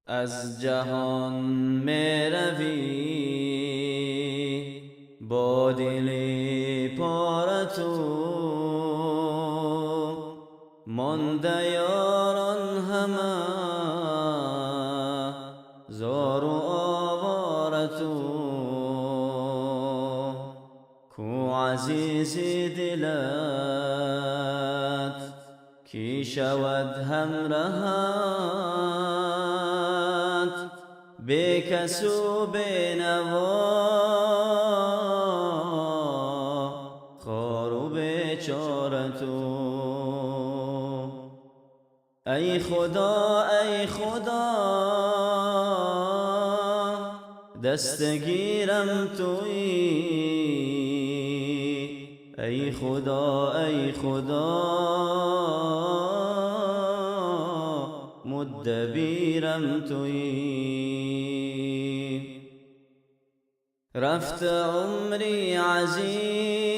از جهان میروی با دلی پاره تو، مانده یاران همه زار و آواره تو. کو عزیزی دلت کی شود همراهت، بی کس و بی نوا خوار و بیچاره تو. ای خدا ای خدا دستگیرم تویی، ای خدا ای خدا مدبیرم تویی. رفت عمری عزیز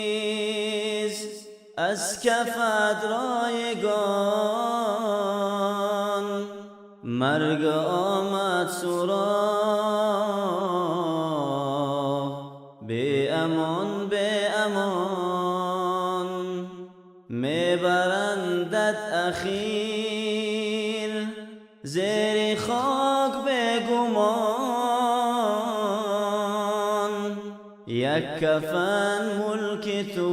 از کفت رایگان، مرگ آمد سراغ بی امان بی امان. میبرندت اخیر زیر خاک بی گمان، یک کفن ملک تو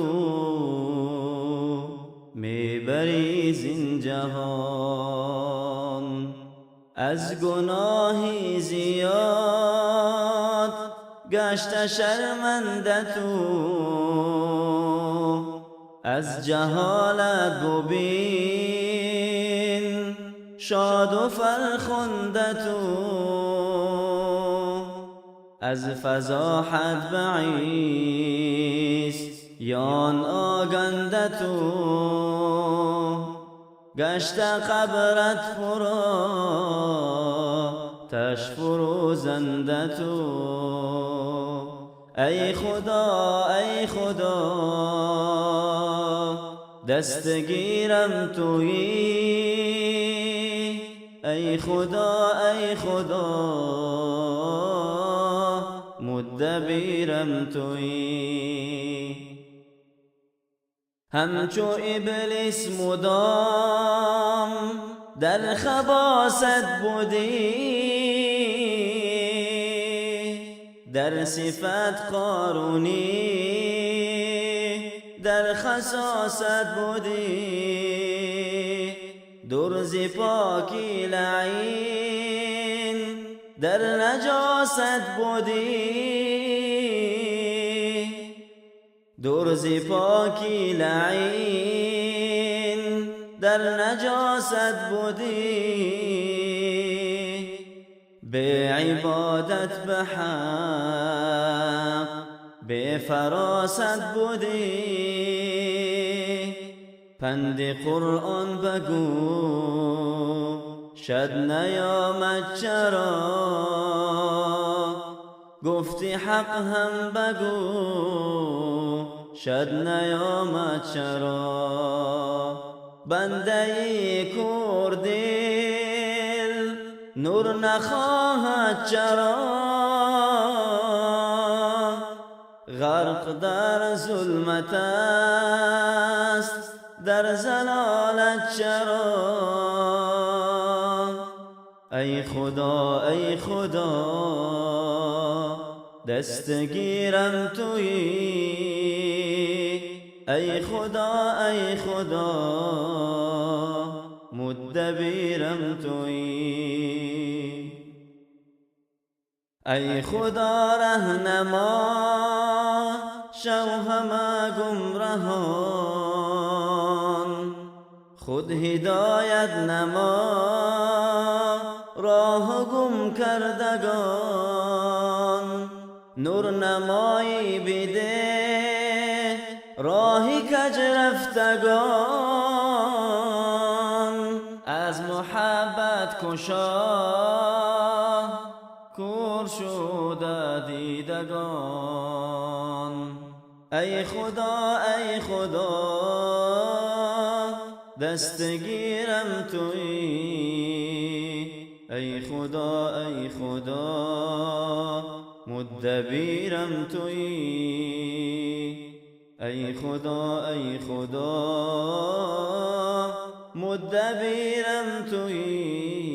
میبری زین جهان. از گناهی زیاد گشت شرمنده تو، از جهالت ببین شاد و فرخنده تو. از فضاحت بعیس یان آگنده تو، گشت قبرت تش فروزنده تو. ای خدا ای خدا دستگیرم تویی، ای خدا ای خدا مدبیرم تویی. همچو ابلیس مدام در خباثت بودی، در صفت قارونی در خساست بودی. درز پاکی لعین در نجاست بودی، درز پاکی لعین در نجاست بودی. به عبادت به حق به فراست بودی. پند قرآن بگو شد نیامد چرا، گفتی حق هم بگو شد نیامد چرا. بنده کوردل نور نخواهد چرا، غرق در ظلمت است در زلالت چرا. ای خدا ای خدا دستگیرم تویی، ای خدا ای خدا مدبیرم تویی. ای خدا رهنما شو همه گمرهان، خود هدایت نما راه گم کردگان. نور نمایی بده راهی کج رفتگان، از محبت کشا کور شده دیدگان. ای خدا ای خدا دستگیرم تویی، ای خدا ای خدا مدبیرم تویی، ای خدا ای خدا مدبیرم تویی.